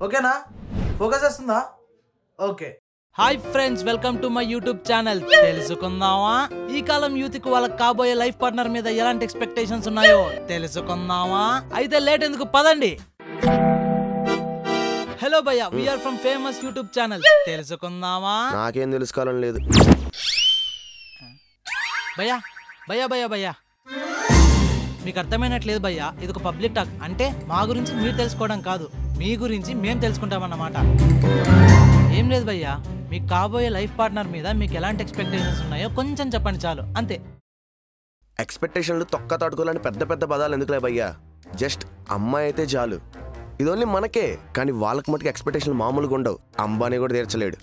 ఓకేనా? ఫోకస్ చేస్తుందా? Okay. Hi friends, welcome to my YouTube channel. తెలుసుకుందామా ఈ కాలం యూత్ కి వాళ్ళకి కాబోయే లైఫ్ పార్ట్నర్ మీద ఎలాంటి ఎక్స్పెక్టేషన్స్ ఉన్నాయో తెలుసుకుందామా? అయితే లేట్ ఎందుకు, పదండి. హలో భయ్యా, we are from famous YouTube channel. తెలుసుకుందామా? నాకేం తెలుసుకోవాలని లేదు. భయ్యా భయ్యా భయ్యా భయ్యా మీకు అర్థమైనట్లేదు భయ్యా, ఇది ఒక పబ్లిక్ టాక్. అంటే మా గురించి మీరు తెలుసుకోవడం కాదు, మీ గురించి మేము తెలుసుకుంటామన్నమాట. ఏం లేదు భయ్యా, మీకు కాబోయే లైఫ్ పార్ట్నర్ మీద మీకు ఎలాంటి ఎక్స్పెక్టేషన్స్ ఉన్నాయో కొంచెం చెప్పండి, చాలు, అంతే. ఎక్స్పెక్టేషన్లు తొక్క తడుకోవాలని పెద్ద పెద్ద పదాలు ఎందుకులే భయ్యా. జస్ట్ అమ్మాయి అయితే చాలు. ఇది ఓన్లీ మనకే, కానీ వాళ్ళకి మటుకు ఎక్స్పెక్టేషన్లు మామూలుగా ఉండవు. అంబానీ కూడా తీర్చలేడు.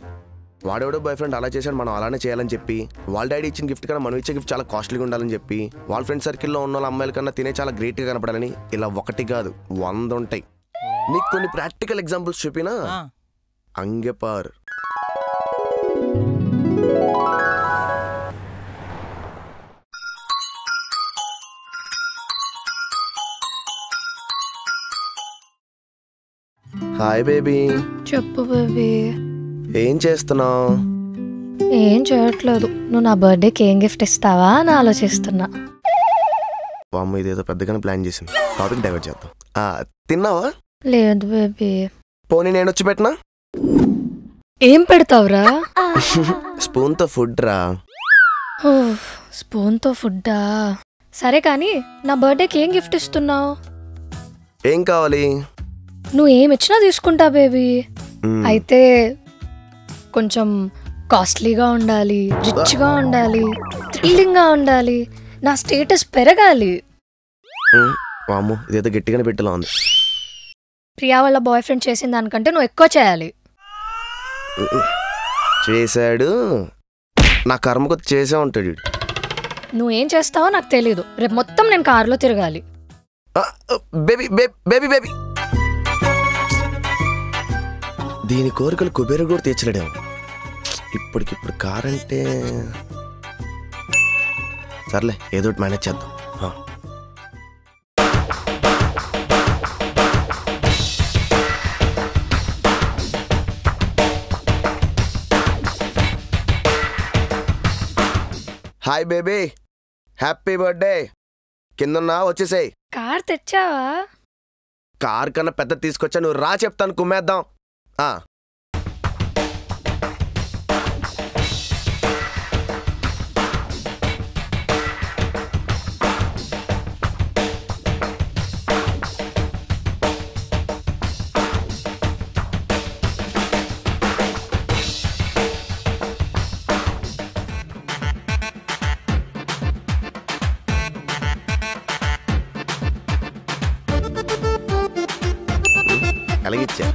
వాడెవడో బాయ్ ఫ్రెండ్ అలా చేశాడు, మనం అలానే చేయాలని చెప్పి, వాళ్ళ డాడీ ఇచ్చిన గిఫ్ట్ కన్నా మనం ఇచ్చే గిఫ్ట్ చాలా కాస్ట్లీగా ఉండాలని చెప్పి, వాళ్ళ ఫ్రెండ్ సర్కిల్లో ఉన్న వాళ్ళ అమ్మాయిల కన్నా తినే చాలా గ్రేట్గా కనపడాలని, ఇలా ఒకటి కాదు 100 ఉంటాయి. నీకు కొన్ని ప్రాక్టికల్ ఎగ్జాంపుల్స్ చెప్పినా అంగెపార్. Hi baby. చెప్పు బేబీ. ఏం చేస్తున్నావు? ఏం చేయట్లేదు. నువ్వు నా బర్త్డేకి ఏం గిఫ్ట్ ఇస్తావా అని ఆలోచిస్తున్నా. అమ్మ ఇదేదో పెద్దగానే ప్లాన్ చేసింది. టాపిక్ డైవర్ట్ చేద్దాం. తిన్నావా? లేదు బేబీ. పోనీ నేను వచ్చి పెట్టినా? ఏం పెడతావురా? స్పూన్తో ఫుడ్ రా. స్పూన్తో ఫుడ్డా? సరే కానీ నా బర్త్డేకి ఏం గిఫ్ట్ ఇస్తున్నావు? ఏం కావాలి? నువ్వు ఏం ఇచ్చినా తీసుకుంటా బేబీ. అయితే కొంచెం కాస్ట్లీగా ఉండాలి, రిచ్గా ఉండాలి, థ్రిల్లింగ్గా ఉండాలి, నా స్టేటస్ పెరగాలి. వామ్మో ఇదేదో గట్టిగానే పెట్టేలా ఉంది. ప్రియా వాళ్ళ బాయ్ ఫ్రెండ్ చేసిన దానికంటే నువ్వు ఎక్కువ చేయాలి. చేశాడు, నా కర్మకు చేసే ఉంటాడు. నువ్వేం చేస్తావో నాకు తెలీదు. రేపు మొత్తం నేను కారులో తిరగాలి. బేబీ బేబీ బేబీ దీని కోరికలు కుబేరు కూడా తీర్చలేడేమో. ఇప్పటికిప్పుడు కార్ అంటే సర్లే, ఏదో ఒకటి మేనేజ్ చేద్దాం. Hi baby, happy birthday. కిందన్నా వచ్చేసాయి. కార్ తెచ్చావా? కార్ కన్నా పెద్ద తీసుకొచ్చా, నువ్వు రా చెప్తాను, కుమ్మేద్దాం. అలాగిచ్చా.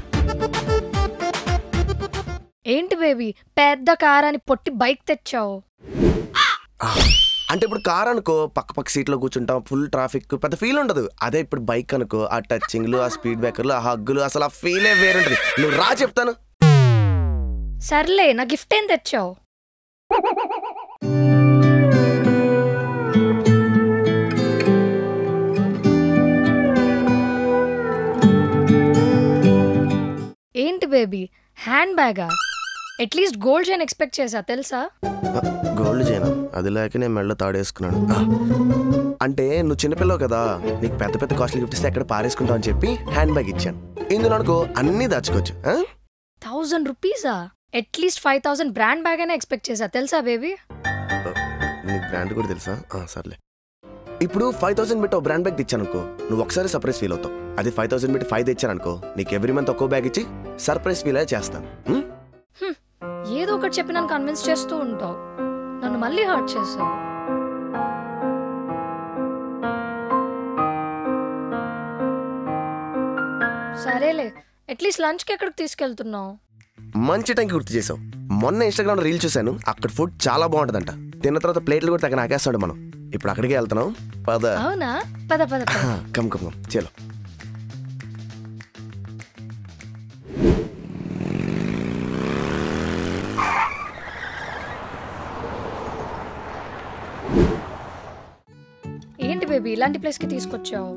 ఏంటి బేబీ పెద్ద కార్ అని పొట్టి బైక్ తెచ్చావు? అంటే ఇప్పుడు కార్ అనుకో, పక్క సీట్లో కూర్చుంటాం, ఫుల్ ట్రాఫిక్, పెద్ద ఫీల్ ఉండదు. అదే ఇప్పుడు బైక్ అనుకో, ఆ టచ్చింగ్లు, ఆ స్పీడ్ బ్రేకర్లు, ఆ హగ్గులు, అసలు ఆ ఫీలే వేరుంటది. నువ్వు రా చెప్తాను. సర్లే, నా గిఫ్ట్ ఏం తెచ్చావు? ఏంటి బేబీ హ్యాండ్ బ్యాగా? అట్లీస్ట్ గోల్డ్ చైన్ ఎక్స్పెక్ట్ చేసా తెలుసా? గోల్డ్ చైనా? అది లేక నేను మెడలో తాడేసుకున్నాను. అంటే నువ్వు చిన్నపిల్లవు కదా, నీకు పెద్ద పెద్ద కాస్ట్లీ గిఫ్ట్ ఇస్తే ఎక్కడ పారేసుకుంటావు అని చెప్పి హ్యాండ్ బ్యాగ్ ఇచ్చాను. ఇందులో అనుకో అన్నీ దాచుకోవచ్చు. 1000 రూపీసా? అట్లీస్ట్ 5000 బ్రాండ్ బ్యాగ్ అయినా ఎక్స్పెక్ట్ చేసా తెలుసా బేబీ? నీకు బ్రాండ్ కూడా తెలుసా? సర్లే. ఇప్పుడు 5000 పెట్టి బ్రాండ్ బ్యాగ్ తెచ్చాను అనుకో, నువ్వు ఒకసారి సర్ప్రైజ్ ఫీల్ అవుతావు. అది 5000 పెట్టి 5 తెచ్చాను అనుకో, నీకు ఎవ్రీ మంత్ ఒక్కో బ్యాగ్ ఇచ్చి సర్ప్రైజ్ ఫీల్ అయ్యి చేస్తాను. ఏదో ఒకటి చెప్పి నన్ను కన్విన్స్ చేస్తూ ఉంటావు. నన్ను మళ్ళీ హర్ట్ చేసావు. సరేలే, అట్లీస్ట్ లంచ్కి ఎక్కడికి తీసుకెళ్తున్నావు? మంచి టైంకి గుర్తు చేసావు. మొన్న ఇన్స్టాగ్రామ్ రీల్ చూశాను, అక్కడ ఫుడ్ చాలా బాగుంటుందంట. తిన్న తర్వాత ప్లేట్లు కూడా తగ్గ నాకేస్తాడు. మనం ఇప్పుడు అక్కడికే వెళ్తున్నాం, పద. అవునా? పద పద. కమ్ కమ్ కమ్, చలో. ఏంటి బేబీ ఇలాంటి ప్లేస్ కి తీసుకొచ్చావు?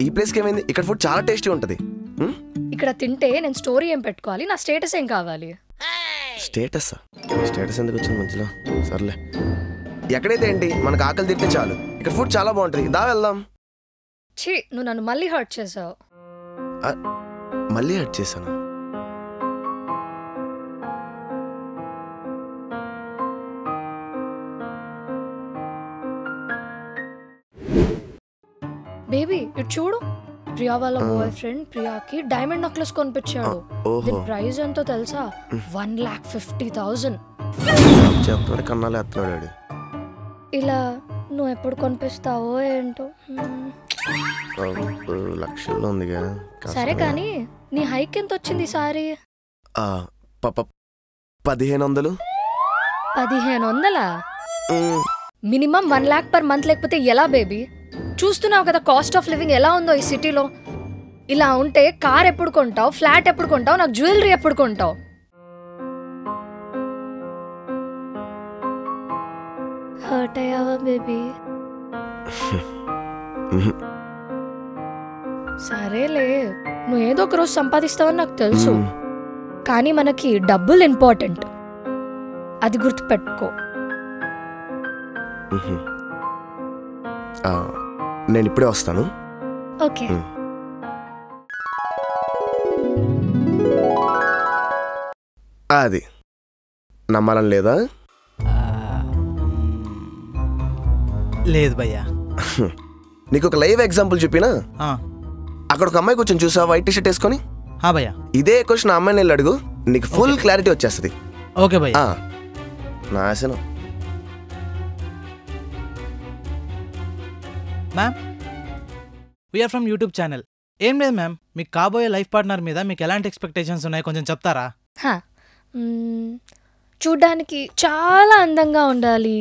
ఈ ప్లేస్కి ఏమైంది? ఇక్కడ ఫుడ్ చాలా టేస్టీ ఉంటుంది. ఇక్కడ తింటే నేను స్టోరీ ఏం పెట్టుకోవాలి? నా స్టేటస్ ఏం కావాలి? స్టేటస్ ఎందుకు వచ్చింది మధ్యలో? సర్లే, ఎక్కడైతే ఏంటి, మనకు ఆకలి తీరితే చాలు. ఇక్కడ ఫుడ్ చాలా బాగుంటుంది, దా వెళ్దాం. ఛీ, నువ్వు నన్ను మళ్ళీ హర్ట్ చేసావు. మళ్ళీ హర్ట్ చేశాను? బేబీ ఇటు చూడు, ప్రియా వాళ్ళ బాయ్ ఫ్రెండ్ ప్రియాకి డైమండ్ నెక్లెస్ కొనిపించాడు. దీని ప్రైస్ ఎంతో తెలుసా? 1,50,000. చెప్తాడు కన్నాలు ఎత్తున్నాడు. ఇలా నువ్వు ఎప్పుడు కొనిపిస్తావో ఏంటో. లక్షల్లో ఉందిగా. సరే కానీ నీ హైక్ ఎంత వచ్చింది ఈసారి? 1,500. 1,500? మినిమం 1 lakh per month లేకపోతే ఎలా బేబీ? చూస్తున్నావు కదా కాస్ట్ ఆఫ్ లివింగ్ ఎలా ఉందో ఈ సిటీలో. ఇలా ఉంటే కార్ ఎప్పుడు కొంటావు, ఫ్లాట్ ఎప్పుడు కొంటావు, నాకు జ్యువెలరీ ఎప్పుడు కొంటావు? హర్ట్ అయ్యావా బేబీ? సరేలే, నువ్వు ఏదో ఒక రోజు సంపాదిస్తావని నాకు తెలుసు, కానీ మనకి డబ్బులు ఇంపార్టెంట్, అది గుర్తుపెట్టుకో. నేను ఇప్పుడే వస్తాను. ఓకే. అది నమ్మాలని లేదా? లేదు భయ్యా. నీకు ఒక లైవ్ ఎగ్జాంపుల్ చెప్పినా, అక్కడ ఒక అమ్మాయి కూర్చొని చూసా వైట్ టీ షర్ట్ వేసుకొని. భయ్యా ఇదే క్వశ్చన్ అమ్మాయిని వెళ్ళి అడుగు, నీకు ఫుల్ క్లారిటీ వచ్చేస్తుంది. ఓకే భయ్యా. నాశనం. Ma'am, we are from YouTube channel. ఏం లేదు మ్యామ్, మీకు కాబోయే లైఫ్ పార్ట్నర్ మీద మీకు ఎలాంటి ఎక్స్పెక్టేషన్స్ ఉన్నాయి కొంచెం చెప్తారా? చూడ్డానికి చాలా అందంగా ఉండాలి,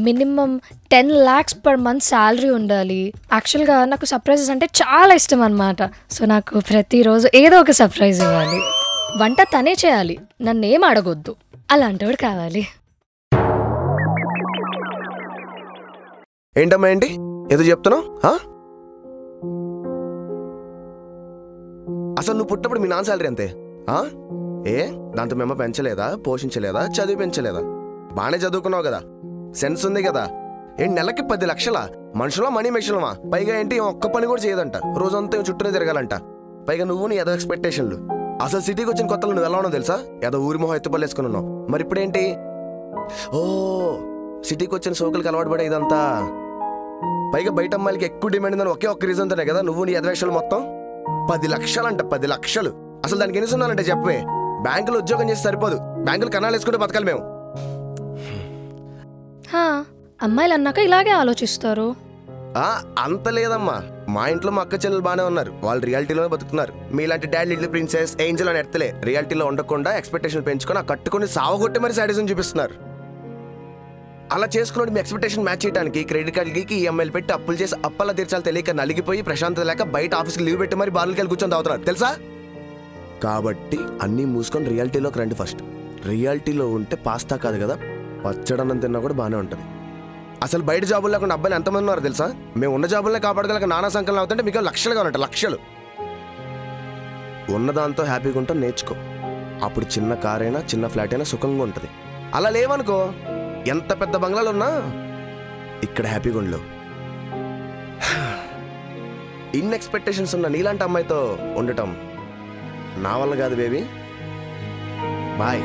minimum 10 lakhs per month salary ఉండాలి. యాక్చువల్గా నాకు సర్ప్రైజెస్ అంటే చాలా ఇష్టం అనమాట. సో నాకు ప్రతిరోజు ఏదో ఒక సర్ప్రైజ్ ఇవ్వాలి. వంట తనే చేయాలి, నన్ను ఏం అడగొద్దు, అలాంటివాడు కావాలి. ఏంటమ్మా ఏంటి ఏదో చెప్తున్నావు? అసలు నువ్వు పుట్టినప్పుడు మీ నాన్న శాలరీ అంతే? దాంతో మేము పెంచలేదా, పోషించలేదా, చదివి పెంచలేదా? బాగానే చదువుకున్నావు కదా, సెన్స్ ఉంది కదా. ఏంటి నెలకి 10 లక్షల? మనుషులా మనీ మెషిన్లమా? పైగా ఏంటి ఒక్క పని కూడా చేయదంట, రోజంతా చుట్టూనే తిరగాలంట. పైగా నువ్వు నీ ఏదో ఎక్స్పెక్టేషన్లు. అసలు సిటీకి వచ్చిన కొత్తలో నువ్వు ఎలా ఉన్నావు తెలుసా? ఏదో ఊరి మొహం ఎత్తుపల్లేసుకుని ఉన్నావు. మరి ఇప్పుడేంటి? సిటీకి వచ్చిన సోకులకి అలవాటు పడే ఇదంతా. పైగా బయట అమ్మాయిలకి ఎక్కువ డిమాండ్ ఉందని ఒకే ఒక్క రీజన్తోనే కదా నువ్వు నీ ఎదవేషాలు మొత్తం. 10 లక్షలంట, 10 లక్షలు. అసలు దానికి ఎన్ని ఉన్నానంటే చెప్పే. బ్యాంకులో ఉద్యోగం చేసి సరిపోదు, బ్యాంకులు కన్నాలు వేసుకుంటే బతకాలి మేము. అమ్మాయిలు అన్నాక ఇలాగే ఆలోచిస్తారు. అంత లేదమ్మా, మా ఇంట్లో మా అక్క చెల్లెలు బాగానే ఉన్నారు, వాళ్ళు రియాలిటీలోనే బతుకుతున్నారు. మీలాంటి డాడ్ లిటిల్ ప్రిన్సెస్ ఏంజల్ అని ఎత్తలే రియాలిటీలో ఉండకుండా ఎక్స్పెక్టేషన్ పెంచుకొని కట్టుకుని సావగొట్టి మరి సాడిజం చూపిస్తున్నారు. అలా చేసుకున్నాడు మీ ఎక్స్పెక్టేషన్ మ్యాచ్ చేయడానికి క్రెడిట్ కార్డుకి ఈఎంఐలు పెట్టి అప్పులు చేసి అప్పలా తీర్చాలి తెలియక నలిగిపోయి ప్రశాంతత లేక బయట ఆఫీస్కి లీవ్ పెట్టి మరి బార్లకి వెళ్ళి కూర్చొని తాగుతున్నారు తెలుసా? కాబట్టి అన్నీ మూసుకొని రియాలిటీలోకి రండి. ఫస్ట్ రియాలిటీలో ఉంటే పాస్తా కాదు కదా, పచ్చడన్నం తిన్నా కూడా బాగానే ఉంటుంది. అసలు బయట జాబులు లేకుండా అబ్బాయిలు ఎంతమంది ఉన్నారు తెలుసా? మేము ఉన్న జాబులనే కాపాడగలక నానా సంకలనం అవుతుంటే మీకు లక్షలుగా ఉంటాయి, లక్షలు. ఉన్నదాంతో హ్యాపీగా ఉంటాం నేర్చుకో. అప్పుడు చిన్న కార్ అయినా చిన్న ఫ్లాట్ అయినా సుఖంగా ఉంటుంది. అలా లేవనుకో, ఎంత పెద్ద బంగ్లాలు ఉన్నా ఇక్కడ హ్యాపీగా ఉండలేవు. ఇన్ ఎక్స్పెక్టేషన్స్ ఉన్న నీలాంటి అమ్మాయితో ఉండటం నా వల్ల కాదు బేబీ. బాయ్.